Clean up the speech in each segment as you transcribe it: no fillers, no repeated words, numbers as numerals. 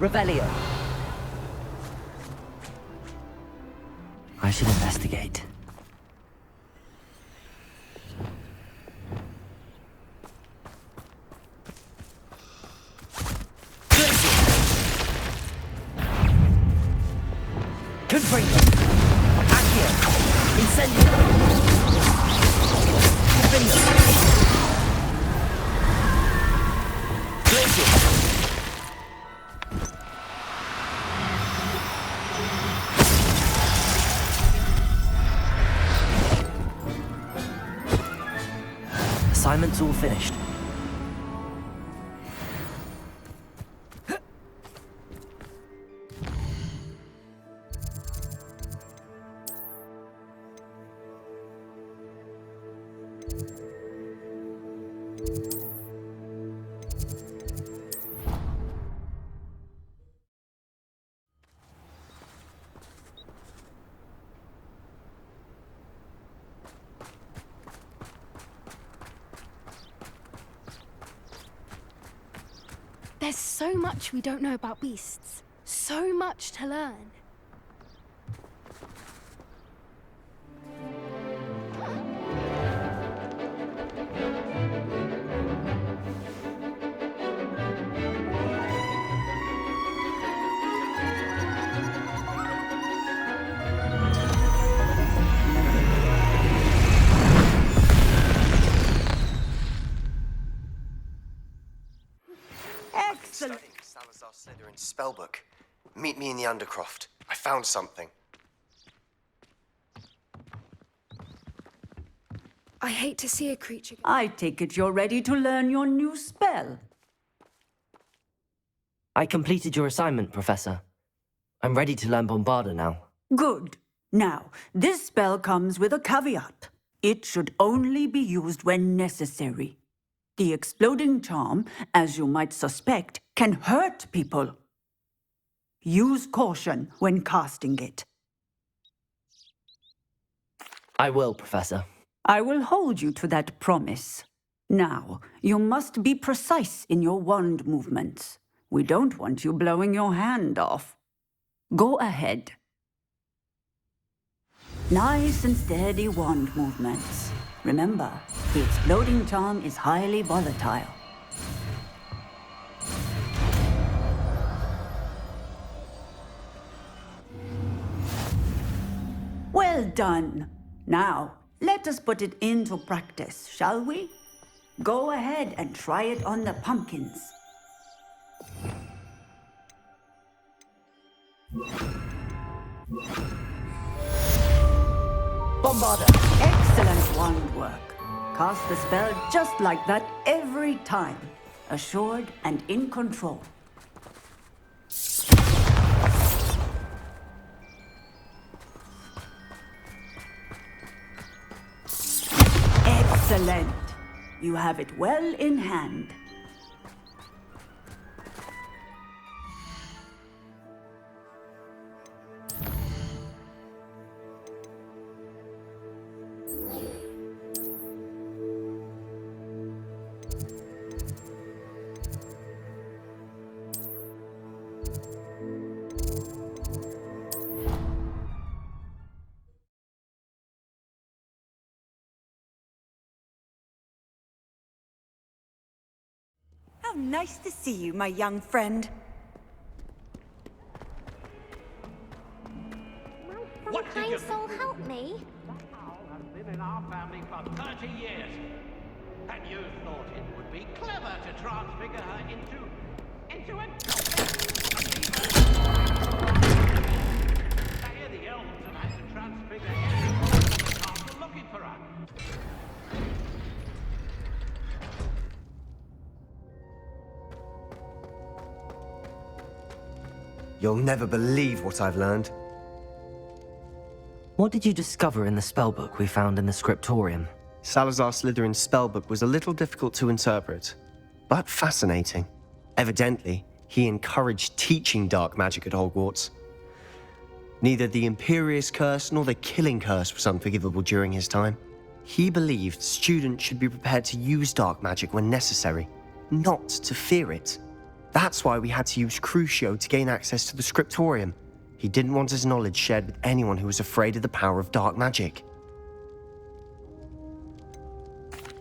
Revelio. I should investigate. Confringo. Accio. Incendio. Confringo. Glacier. Assignment's all finished. There's so much we don't know about beasts. So much to learn. Studying Salazar Slytherin's spellbook. Meet me in the Undercroft. I found something. I hate to see a creature. I take it you're ready to learn your new spell. I completed your assignment, Professor. I'm ready to learn Bombarda now. Good. Now, this spell comes with a caveat. It should only be used when necessary. The exploding charm, as you might suspect, can hurt people. Use caution when casting it. I will, Professor. I will hold you to that promise. Now, you must be precise in your wand movements. We don't want you blowing your hand off. Go ahead. Nice and steady wand movements. Remember, the exploding charm is highly volatile. Well done. Now, let us put it into practice, shall we? Go ahead and try it on the pumpkins. Bombarda! Excellent wand work. Cast the spell just like that every time. Assured and in control. Excellent. You have it well in hand. How nice to see you, my young friend. What kind soul help me? That owl has been in our family for 30 years. And you thought it would be clever to transfigure her into a... I hear the elves have had to transfigure everyone after looking for her. You'll never believe what I've learned. What did you discover in the spellbook we found in the scriptorium? Salazar Slytherin's spellbook was a little difficult to interpret, but fascinating. Evidently, he encouraged teaching dark magic at Hogwarts. Neither the Imperious Curse nor the Killing Curse was unforgivable during his time. He believed students should be prepared to use dark magic when necessary, not to fear it. That's why we had to use Crucio to gain access to the scriptorium. He didn't want his knowledge shared with anyone who was afraid of the power of dark magic.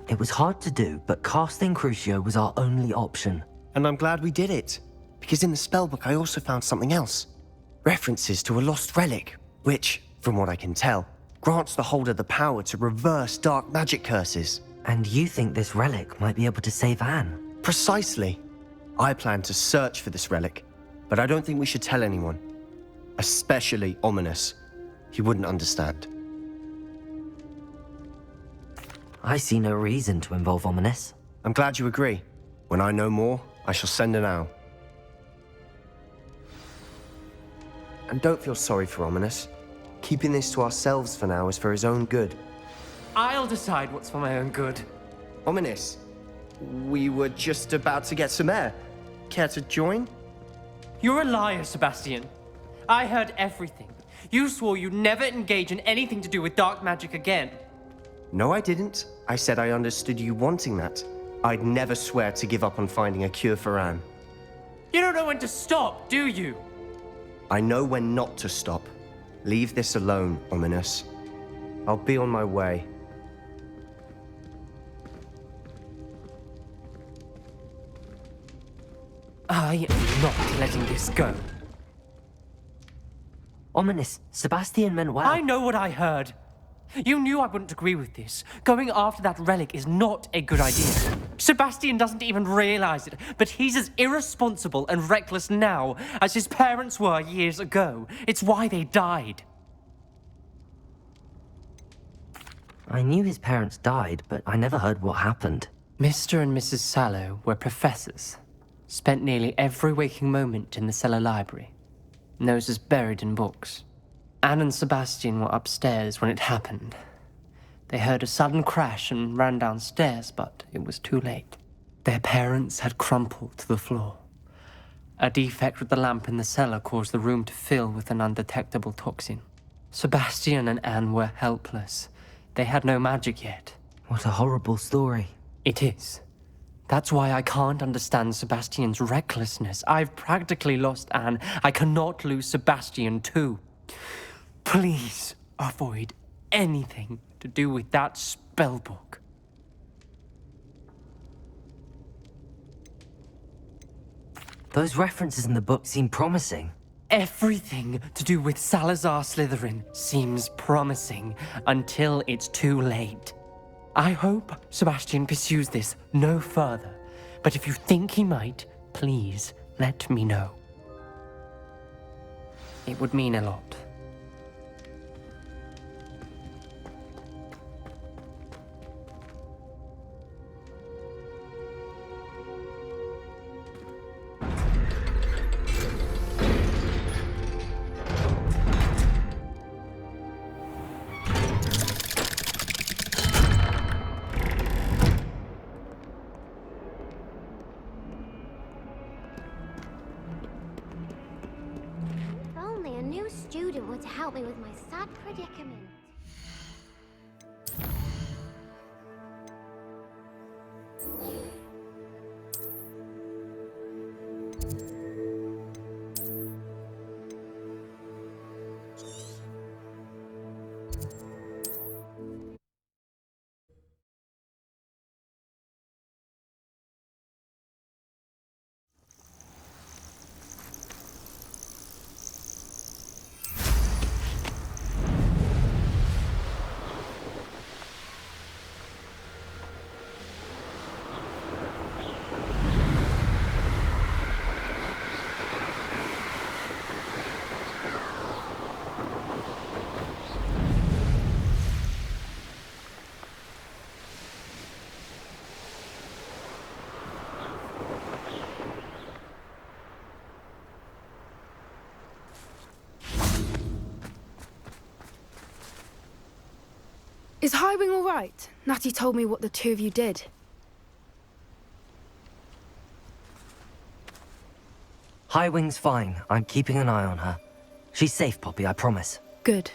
It was hard to do, but casting Crucio was our only option. And I'm glad we did it, because in the spellbook I also found something else. References to a lost relic, which, from what I can tell, grants the holder the power to reverse dark magic curses. And you think this relic might be able to save Anne? Precisely. I plan to search for this relic, but I don't think we should tell anyone. Especially Ominous. He wouldn't understand. I see no reason to involve Ominous. I'm glad you agree. When I know more, I shall send an owl. And don't feel sorry for Ominous. Keeping this to ourselves for now is for his own good. I'll decide what's for my own good. Ominous, we were just about to get some air. Care to join? You're a liar, Sebastian. I heard everything. You swore you'd never engage in anything to do with dark magic again. No, I didn't. I said I understood you wanting that. I'd never swear to give up on finding a cure for Anne. You don't know when to stop, do you? I know when not to stop. Leave this alone, Ominous. I'll be on my way. I am not letting this go. Ominous, Sebastian meant well. I know what I heard. You knew I wouldn't agree with this. Going after that relic is not a good idea. Sebastian doesn't even realize it, but he's as irresponsible and reckless now as his parents were years ago. It's why they died. I knew his parents died, but I never heard what happened. Mr. and Mrs. Sallow were professors. Spent nearly every waking moment in the cellar library. Noses buried in books. Anne and Sebastian were upstairs when it happened. They heard a sudden crash and ran downstairs, but it was too late. Their parents had crumpled to the floor. A defect with the lamp in the cellar caused the room to fill with an undetectable toxin. Sebastian and Anne were helpless. They had no magic yet. What a horrible story. It is. That's why I can't understand Sebastian's recklessness. I've practically lost Anne. I cannot lose Sebastian too. Please avoid anything to do with that spellbook. Those references in the book seem promising. Everything to do with Salazar Slytherin seems promising until it's too late. I hope Sebastian pursues this no further, but if you think he might, please let me know. It would mean a lot. Student would help me with my sad predicament. Is Highwing all right? Natty told me what the two of you did. Highwing's fine. I'm keeping an eye on her. She's safe, Poppy, I promise. Good.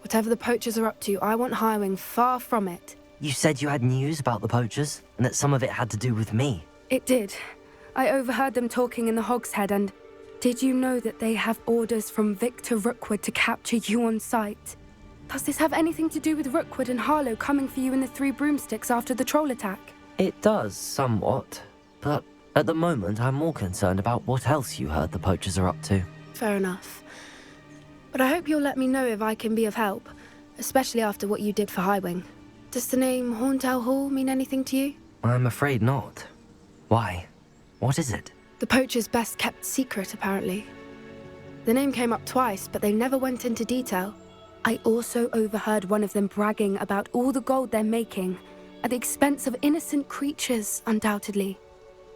Whatever the poachers are up to, I want Highwing far from it. You said you had news about the poachers, and that some of it had to do with me. It did. I overheard them talking in the Hogshead, and did you know that they have orders from Victor Rookwood to capture you on sight? Does this have anything to do with Rookwood and Harlow coming for you in the Three Broomsticks after the troll attack? It does, somewhat. But at the moment, I'm more concerned about what else you heard the poachers are up to. Fair enough. But I hope you'll let me know if I can be of help, especially after what you did for Highwing. Does the name Horntail Hall mean anything to you? I'm afraid not. Why? What is it? The poacher's best kept secret, apparently. The name came up twice, but they never went into detail. I also overheard one of them bragging about all the gold they're making, at the expense of innocent creatures, undoubtedly.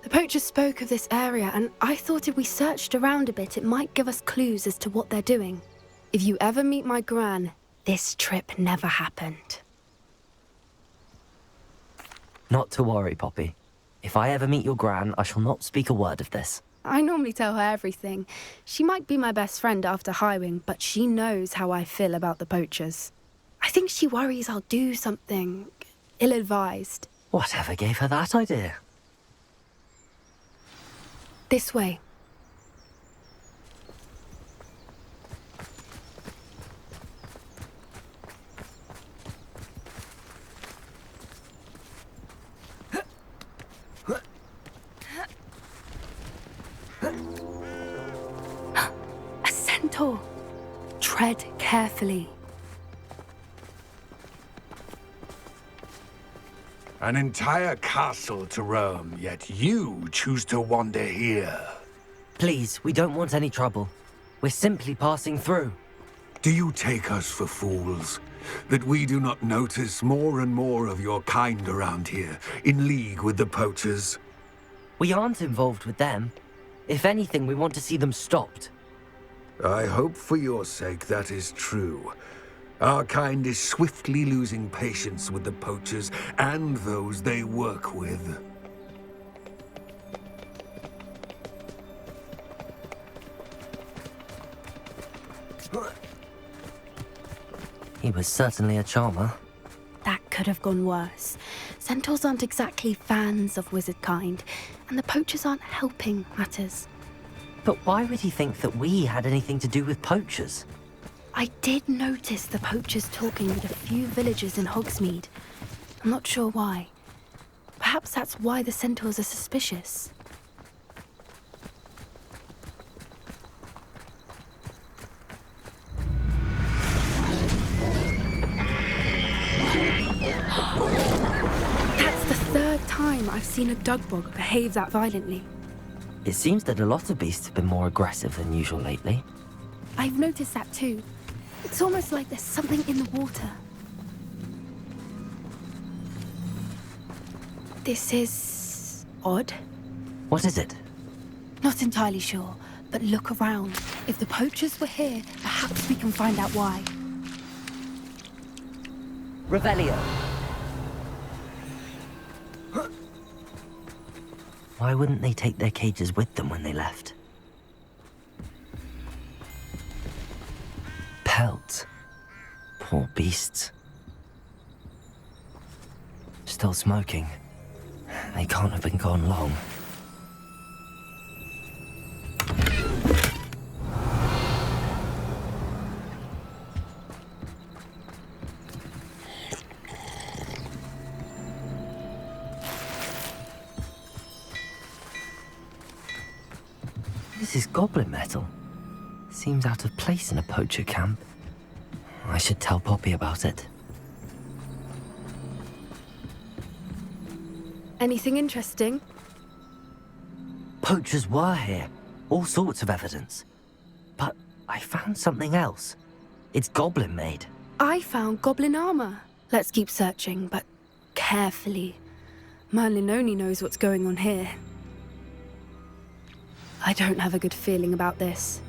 The poacher spoke of this area, and I thought if we searched around a bit, it might give us clues as to what they're doing. If you ever meet my gran, this trip never happened. Not to worry, Poppy. If I ever meet your gran, I shall not speak a word of this. I normally tell her everything. She might be my best friend after Highwing, but she knows how I feel about the poachers. I think she worries I'll do something ill-advised. Whatever gave her that idea? This way. A centaur. Tread carefully. An entire castle to roam, yet you choose to wander here. Please, we don't want any trouble. We're simply passing through. Do you take us for fools? That we do not notice more and more of your kind around here, in league with the poachers? We aren't involved with them. If anything, we want to see them stopped. I hope for your sake that is true. Our kind is swiftly losing patience with the poachers and those they work with. He was certainly a charmer. That could have gone worse. Centaurs aren't exactly fans of wizard kind, and the poachers aren't helping matters. But why would he think that we had anything to do with poachers? I did notice the poachers talking with a few villagers in Hogsmeade. I'm not sure why. Perhaps that's why the centaurs are suspicious. That's the third time I've seen a Dugbog behave that violently. It seems that a lot of beasts have been more aggressive than usual lately. I've noticed that too. It's almost like there's something in the water. This is odd. What is it? Not entirely sure, but look around. If the poachers were here, perhaps we can find out why. Revelio. Why wouldn't they take their cages with them when they left? Pelts. Poor beasts. Still smoking. They can't have been gone long. This is goblin metal. Seems out of place in a poacher camp. I should tell Poppy about it. Anything interesting? Poachers were here. All sorts of evidence. But I found something else. It's goblin made. I found goblin armor. Let's keep searching, but carefully. Merlin only knows what's going on here. I don't have a good feeling about this.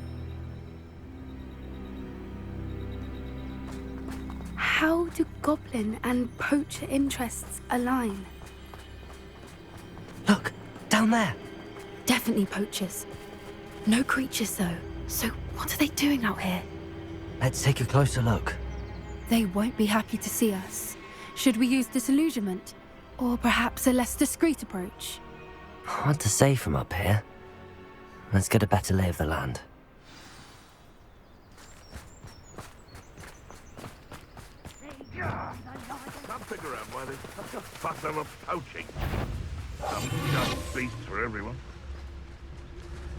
How do goblin and poacher interests align? Look, down there. Definitely poachers. No creatures though. So what are they doing out here? Let's take a closer look. They won't be happy to see us. Should we use disillusionment? Or perhaps a less discreet approach? Hard to say from up here. Let's get a better lay of the land. Can't figure out why there's such a fuss over poaching. Some just beast for everyone.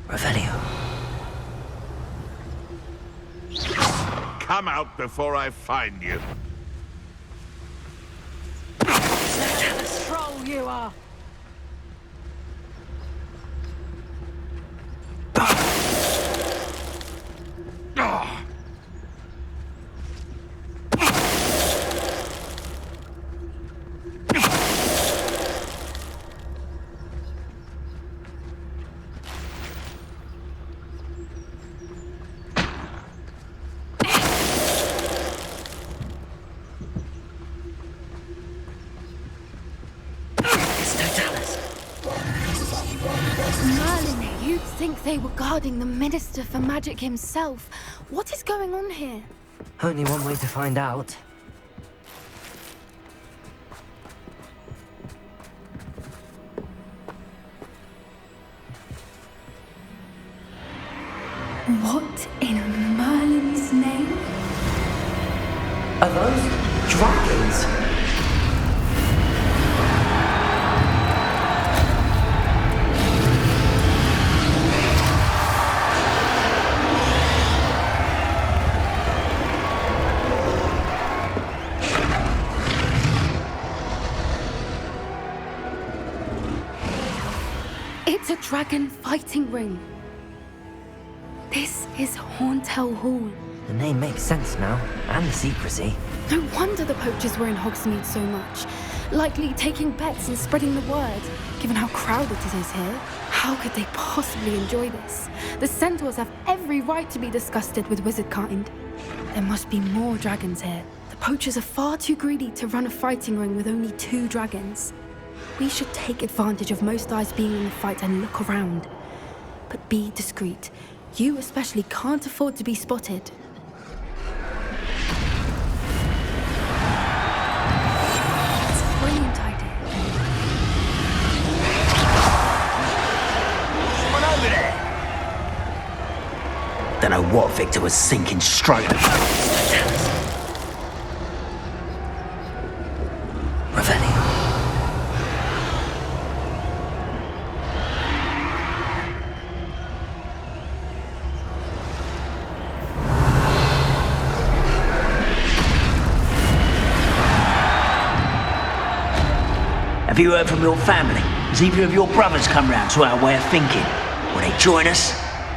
Revelio. Come out before I find you. Troll you are! Merlin, you'd think they were guarding the Minister for Magic himself. What is going on here? Only one way to find out. What in Merlin's name? Are those dragons? It's a dragon fighting ring. This is Horntail Hall. The name makes sense now, and the secrecy. No wonder the poachers were in Hogsmeade so much. Likely taking bets and spreading the word, given how crowded it is here. How could they possibly enjoy this? The centaurs have every right to be disgusted with wizard kind. There must be more dragons here. The poachers are far too greedy to run a fighting ring with only 2 dragons. We should take advantage of most eyes being in the fight and look around. But be discreet. You especially can't afford to be spotted. It's a brilliant idea. Someone over there! Don't know what Victor was thinking straight about. Revelio. Have you heard from your family? Has either of your brothers come round to our way of thinking? Will they join us?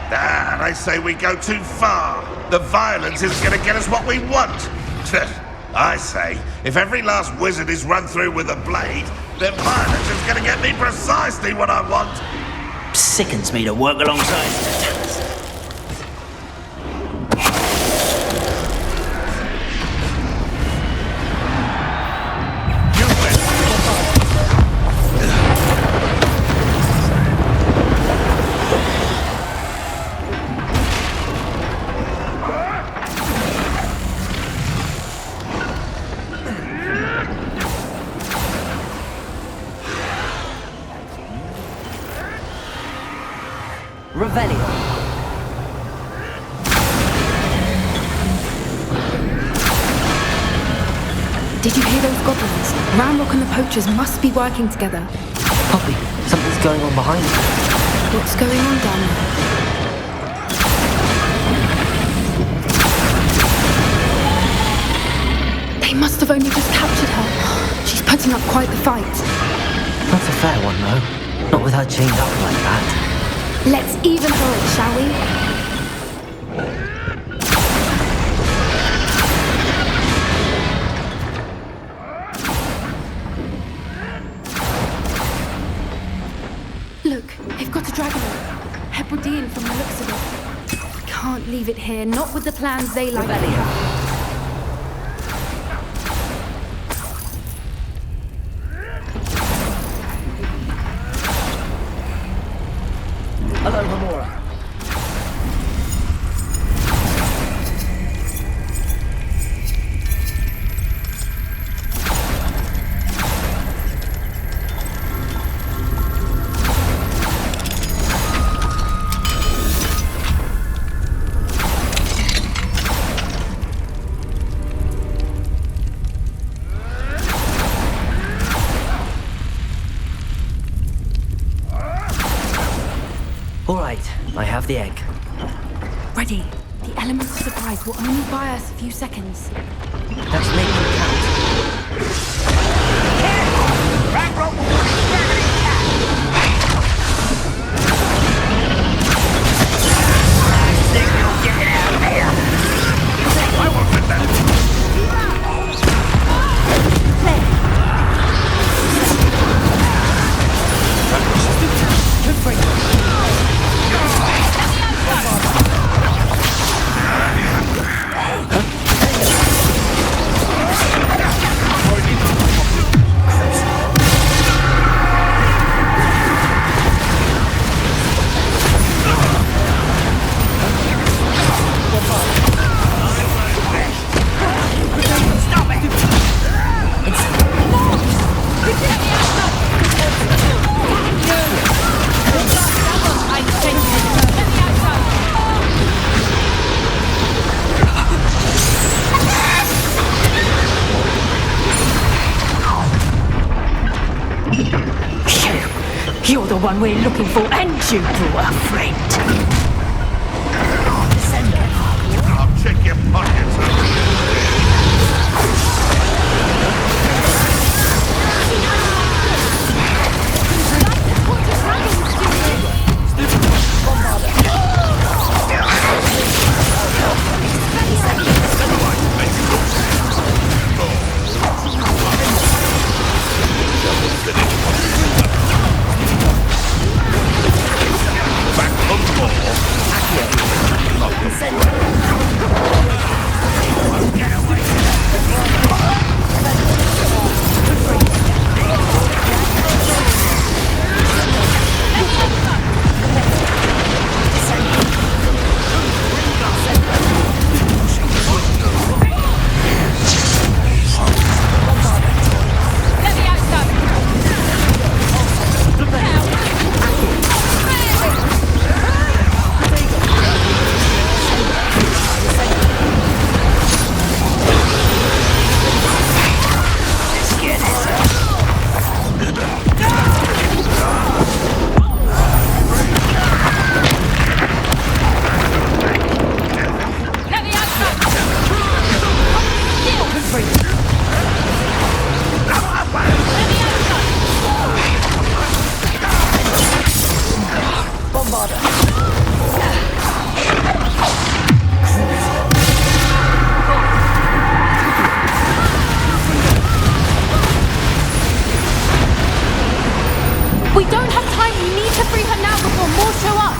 Ah, they say we go too far. The violence isn't going to get us what we want. I say, if every last wizard is run through with a blade, then violence is going to get me precisely what I want. Sickens me to work alongside. Revelio. Did you hear those goblins? Ramrock and the poachers must be working together. Poppy, something's going on behind you. What's going on down there? They must have only just captured her. She's putting up quite the fight. Not a fair one, though. Not with her chained up like that. Let's even her it, shall we? Look, they've got a dragon. Hebridean from the looks of it. We can't leave it here, not with the plans they like to have. Hello, Hamora. All right, I have the egg. Ready. The element of surprise will only buy us a few seconds. Let's make them count. I won't let that. You're the one we're looking for, and you brought a friend. I'll check your pockets. We don't have time. We need to free her now before more show up.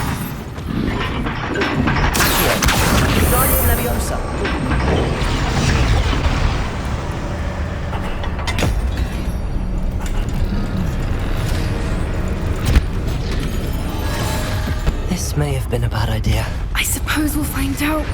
This may have been a bad idea. I suppose we'll find out.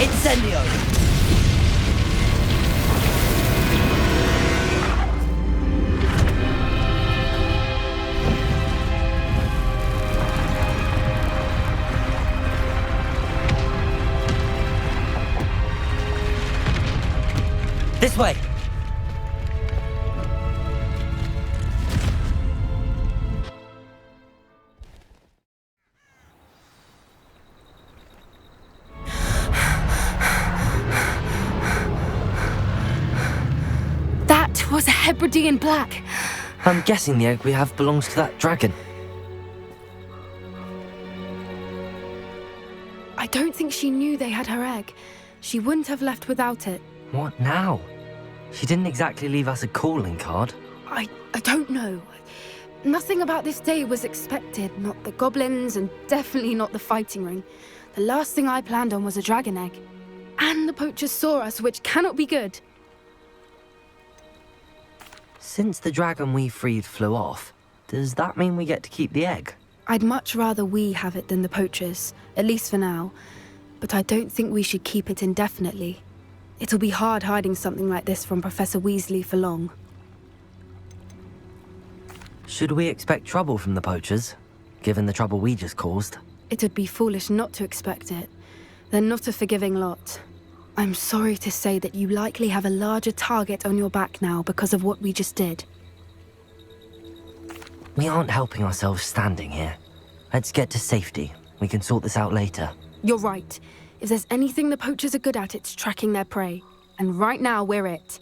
Incendio! This way! That was a Hebridean black. I'm guessing the egg we have belongs to that dragon. I don't think she knew they had her egg. She wouldn't have left without it. What now? She didn't exactly leave us a calling card. I don't know. Nothing about this day was expected. Not the goblins, and definitely not the fighting ring. The last thing I planned on was a dragon egg. And the poachers saw us, which cannot be good. Since the dragon we freed flew off, does that mean we get to keep the egg? I'd much rather we have it than the poachers, at least for now. But I don't think we should keep it indefinitely. It'll be hard hiding something like this from Professor Weasley for long. Should we expect trouble from the poachers, given the trouble we just caused? It'd be foolish not to expect it. They're not a forgiving lot. I'm sorry to say that you likely have a larger target on your back now because of what we just did. We aren't helping ourselves standing here. Let's get to safety. We can sort this out later. You're right. If there's anything the poachers are good at, it's tracking their prey. And right now, we're it.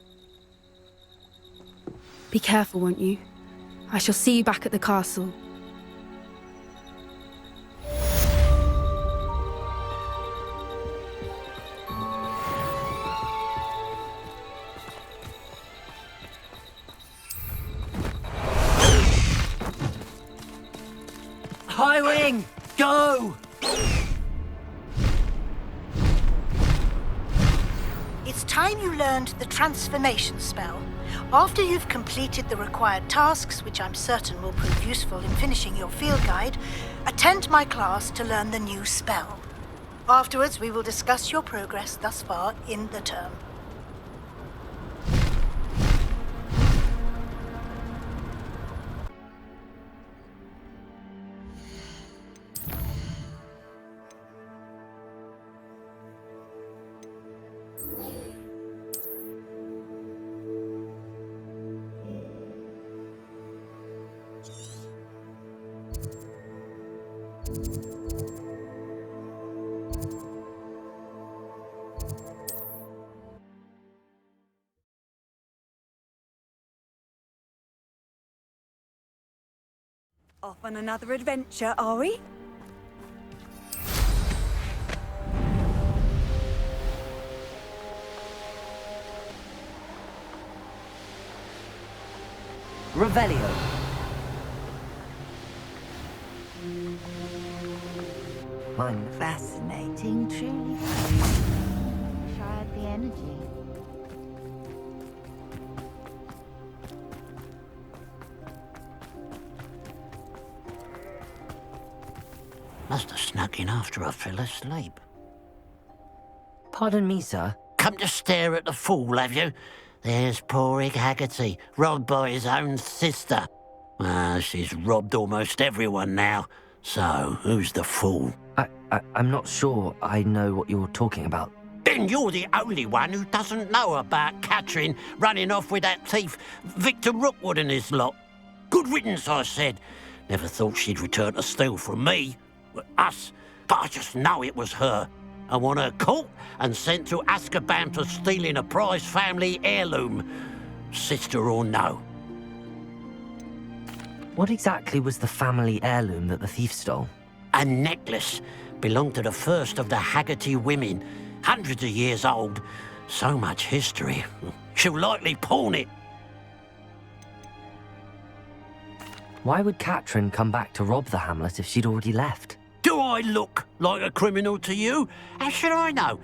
Be careful, won't you? I shall see you back at the castle. High Wing, go! It's time you learned the transformation spell. After you've completed the required tasks, which I'm certain will prove useful in finishing your field guide, attend my class to learn the new spell. Afterwards, we will discuss your progress thus far in the term. Off on another adventure, are we? Revelio. Mine. Fascinating, truly. Wish I had the energy. Must have snuck in after I fell asleep. Pardon me, sir. Come to stare at the fool, have you? There's poor Ig Haggerty, robbed by his own sister. She's robbed almost everyone now. So, who's the fool? I'm not sure I know what you're talking about. Then you're the only one who doesn't know about Catherine running off with that thief, Victor Rookwood and his lot. Good riddance, I said. Never thought she'd return to steal from me. Us. But I just know it was her. I want her caught and sent to Azkaban for stealing a prize family heirloom. Sister or no. What exactly was the family heirloom that the thief stole? A necklace. Belonged to the first of the Haggerty women. Hundreds of years old. So much history. She'll likely pawn it. Why would Catherine come back to rob the hamlet if she'd already left? Do I look like a criminal to you? How should I know?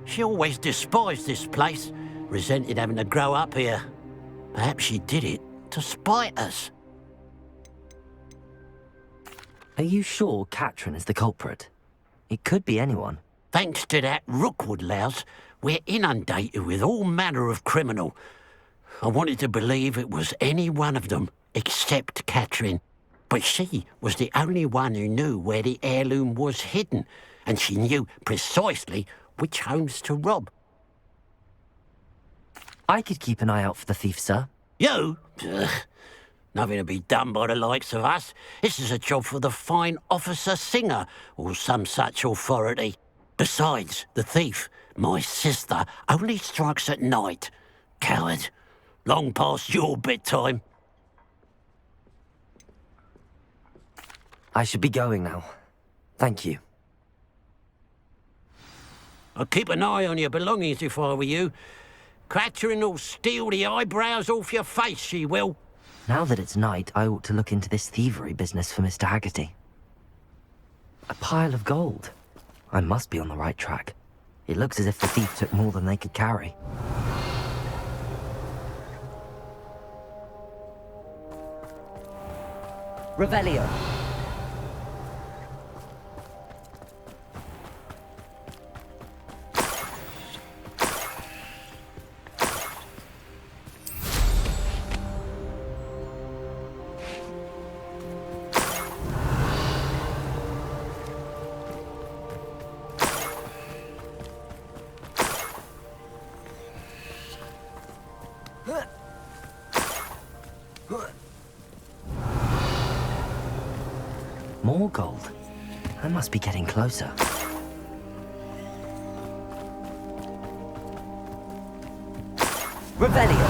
She always despised this place, resented having to grow up here. Perhaps she did it to spite us. Are you sure Catherine is the culprit? It could be anyone. Thanks to that Rookwood louse, we're inundated with all manner of criminal. I wanted to believe it was any one of them, except Catherine. But she was the only one who knew where the heirloom was hidden, and she knew precisely which homes to rob. I could keep an eye out for the thief, sir. You? Ugh. Nothing to be done by the likes of us. This is a job for the fine officer Singer, or some such authority. Besides, the thief, my sister, only strikes at night. Coward. Long past your bedtime. I should be going now. Thank you. I'd keep an eye on your belongings if I were you. Catherine will steal the eyebrows off your face, she will. Now that it's night, I ought to look into this thievery business for Mr. Haggerty. A pile of gold. I must be on the right track. It looks as if the thief took more than they could carry. Revelio. More gold. I must be getting closer. Revelio.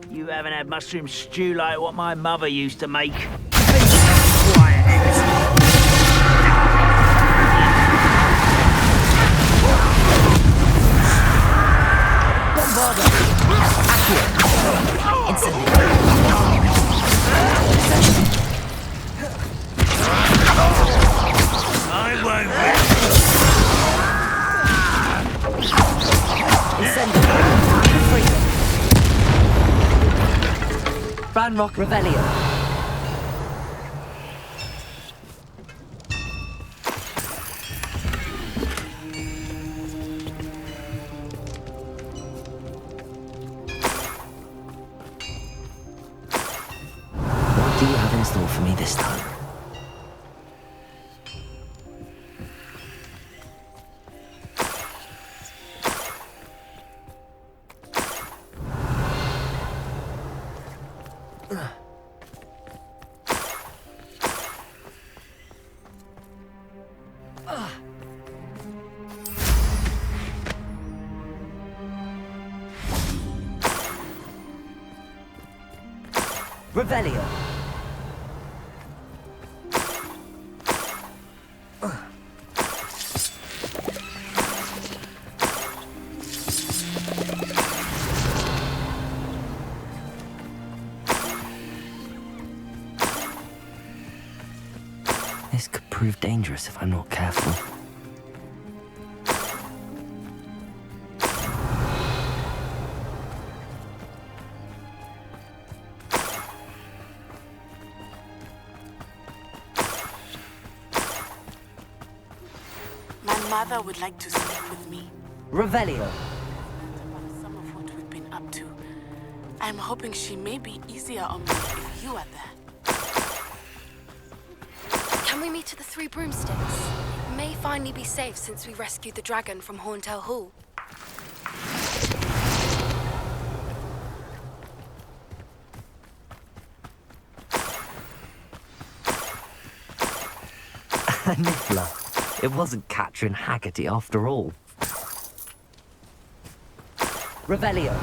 You haven't had mushroom stew like what my mother used to make. Rock Revelio. What do you have in store for me this time? Revelio. This could prove dangerous if I'm not careful. My mother would like to speak with me. Revelio. About some of what we've been up to. I'm hoping she may be easier on me if you are there. Can we meet at the Three Broomsticks? It may finally be safe since we rescued the dragon from Horntail Hall. Niffler. It wasn't Catherine Haggerty after all. Revelio.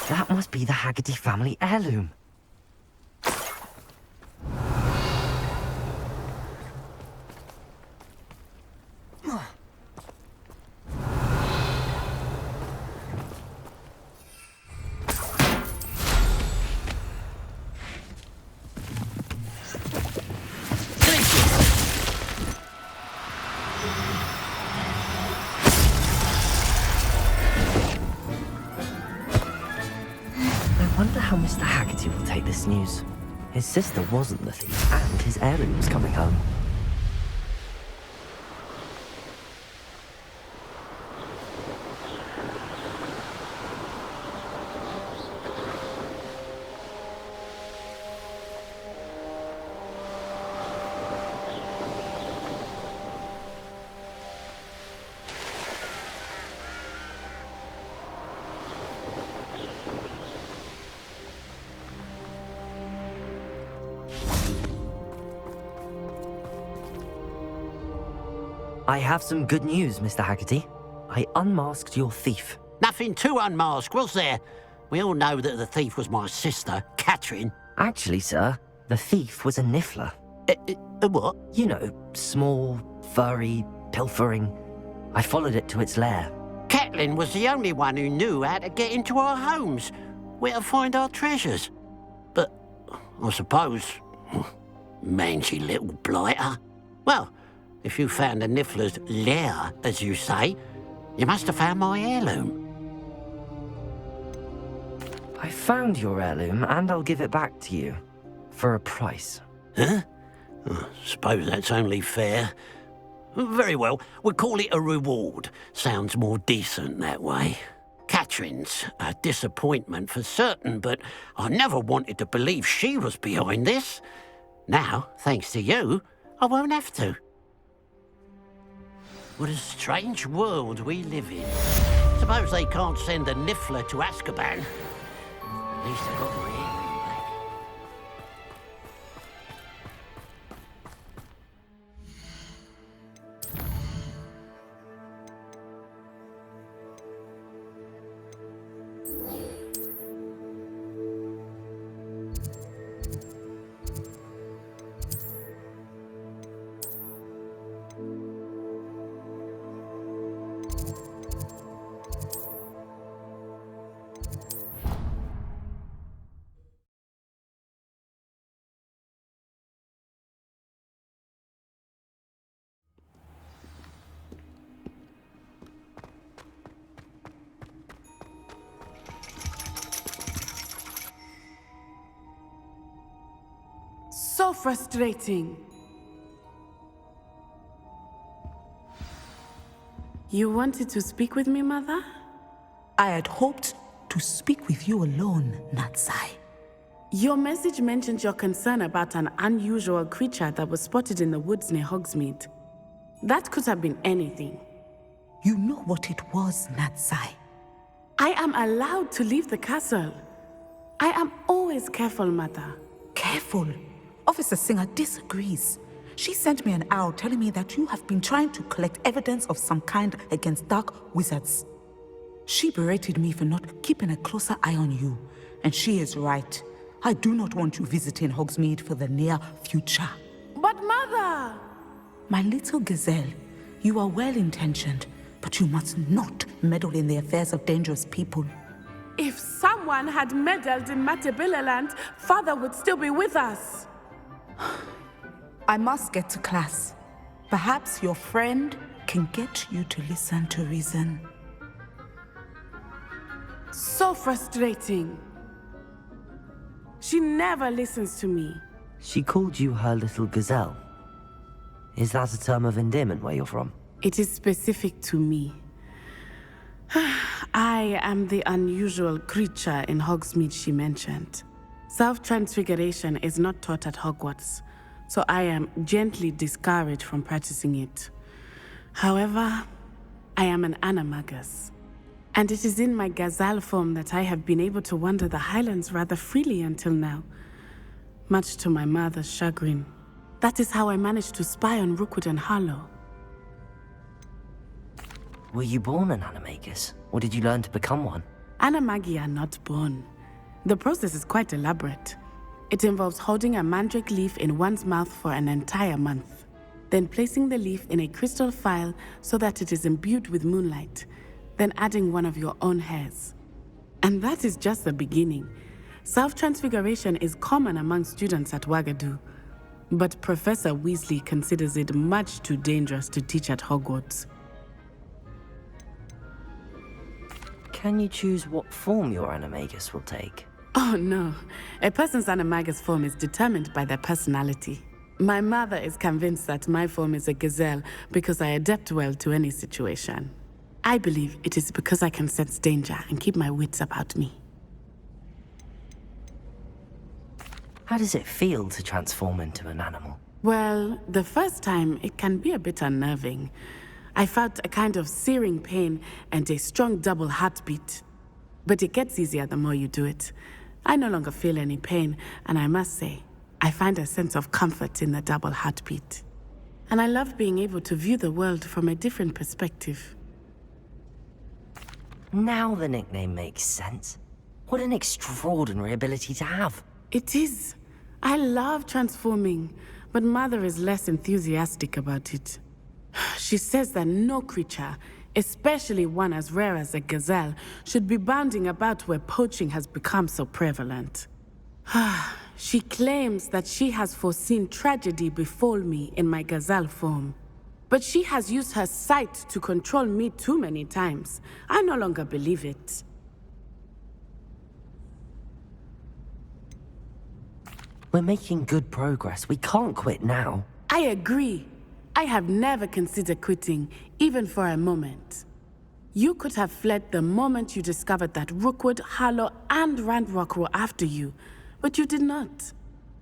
That must be the Haggerty family heirloom. I wonder how Mr. Haggerty will take this news. His sister wasn't the thief, and his heirloom was coming home. I have some good news, Mr. Haggerty. I unmasked your thief. Nothing to unmask, was there? We all know that the thief was my sister, Catherine. Actually, sir, the thief was a niffler. A what? You know, small, furry, pilfering. I followed it to its lair. Catelyn was the only one who knew how to get into our homes, where to find our treasures. But I suppose, mangy little blighter. Well, if you found the niffler's lair, as you say, you must have found my heirloom. I found your heirloom, and I'll give it back to you. For a price. Huh? I suppose that's only fair. Very well, we'll call it a reward. Sounds more decent that way. Catherine's a disappointment for certain, but I never wanted to believe she was behind this. Now, thanks to you, I won't have to. What a strange world we live in. Suppose they can't send a niffler to Azkaban. At least I got my heirloom back. So frustrating. You wanted to speak with me, Mother? I had hoped to speak with you alone, Natsai. Your message mentioned your concern about an unusual creature that was spotted in the woods near Hogsmeade. That could have been anything. You know what it was, Natsai. I am allowed to leave the castle. I am always careful, Mother. Careful? Officer Singer disagrees. She sent me an owl telling me that you have been trying to collect evidence of some kind against dark wizards. She berated me for not keeping a closer eye on you, and she is right. I do not want you visiting Hogsmeade for the near future. But Mother! My little gazelle, you are well-intentioned, but you must not meddle in the affairs of dangerous people. If someone had meddled in Matabeleland, Father would still be with us. I must get to class. Perhaps your friend can get you to listen to reason. So frustrating. She never listens to me. She called you her little gazelle. Is that a term of endearment where you're from? It is specific to me. I am the unusual creature in Hogsmeade she mentioned. Self-transfiguration is not taught at Hogwarts, so I am gently discouraged from practicing it. However, I am an animagus, and it is in my gazelle form that I have been able to wander the Highlands rather freely until now, much to my mother's chagrin. That is how I managed to spy on Rookwood and Harlow. Were you born an animagus, or did you learn to become one? Animagi are not born. The process is quite elaborate. It involves holding a mandrake leaf in one's mouth for an entire month, then placing the leaf in a crystal phial so that it is imbued with moonlight, then adding one of your own hairs. And that is just the beginning. Self-transfiguration is common among students at Wagadu, but Professor Weasley considers it much too dangerous to teach at Hogwarts. Can you choose what form your animagus will take? Oh no, a person's animagus form is determined by their personality. My mother is convinced that my form is a gazelle because I adapt well to any situation. I believe it is because I can sense danger and keep my wits about me. How does it feel to transform into an animal? Well, the first time it can be a bit unnerving. I felt a kind of searing pain and a strong double heartbeat. But it gets easier the more you do it. I no longer feel any pain, and I must say, I find a sense of comfort in the double heartbeat. And I love being able to view the world from a different perspective. Now the nickname makes sense. What an extraordinary ability to have. It is. I love transforming, but Mother is less enthusiastic about it. She says that no creature, especially one as rare as a gazelle, should be bounding about where poaching has become so prevalent. She claims that she has foreseen tragedy befall me in my gazelle form. But she has used her sight to control me too many times. I no longer believe it. We're making good progress. We can't quit now. I agree. I have never considered quitting, even for a moment. You could have fled the moment you discovered that Rookwood, Harlow, and Randrock were after you, but you did not.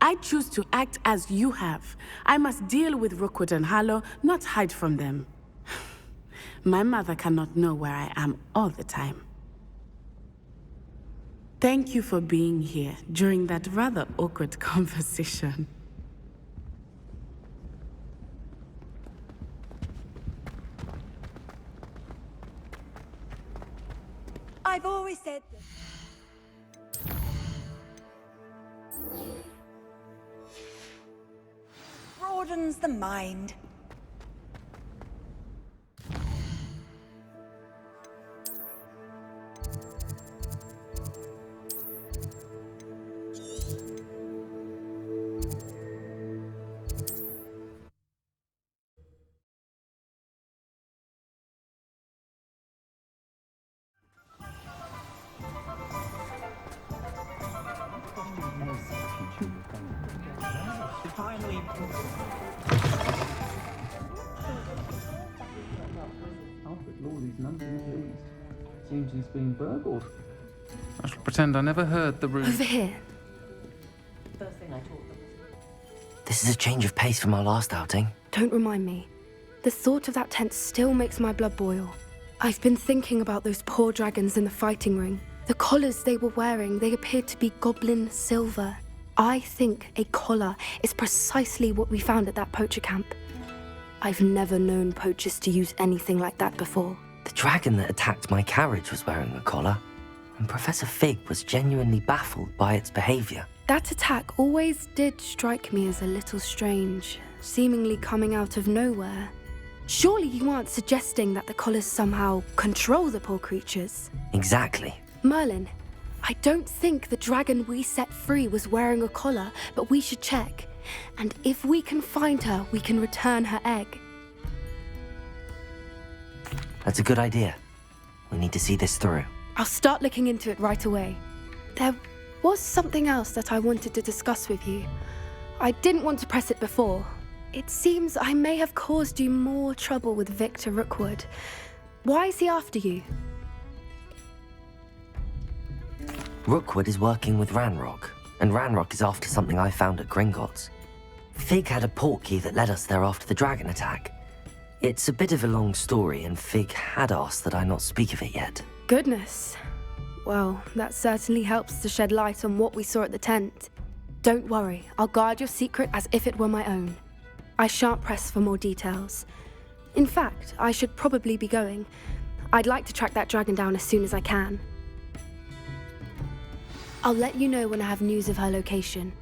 I choose to act as you have. I must deal with Rookwood and Harlow, not hide from them. My mother cannot know where I am all the time. Thank you for being here during that rather awkward conversation. I've always said that. Broadens the mind. Seems he's been burgled. I shall pretend I never heard the room. Over here. First thing I taught them. This is a change of pace from our last outing. Don't remind me. The thought of that tent still makes my blood boil. I've been thinking about those poor dragons in the fighting ring. The collars they were wearing, they appeared to be goblin silver. I think a collar is precisely what we found at that poacher camp. I've never known poachers to use anything like that before. The dragon that attacked my carriage was wearing a collar, and Professor Fig was genuinely baffled by its behavior. That attack always did strike me as a little strange, seemingly coming out of nowhere. Surely you aren't suggesting that the collars somehow control the poor creatures? Exactly. Merlin, I don't think the dragon we set free was wearing a collar, but we should check. And if we can find her, we can return her egg. That's a good idea. We need to see this through. I'll start looking into it right away. There was something else that I wanted to discuss with you. I didn't want to press it before. It seems I may have caused you more trouble with Victor Rookwood. Why is he after you? Rookwood is working with Ranrock, and Ranrock is after something I found at Gringotts. Fig had a portkey that led us there after the dragon attack. It's a bit of a long story, and Fig had asked that I not speak of it yet. Goodness. Well, that certainly helps to shed light on what we saw at the tent. Don't worry, I'll guard your secret as if it were my own. I shan't press for more details. In fact, I should probably be going. I'd like to track that dragon down as soon as I can. I'll let you know when I have news of her location.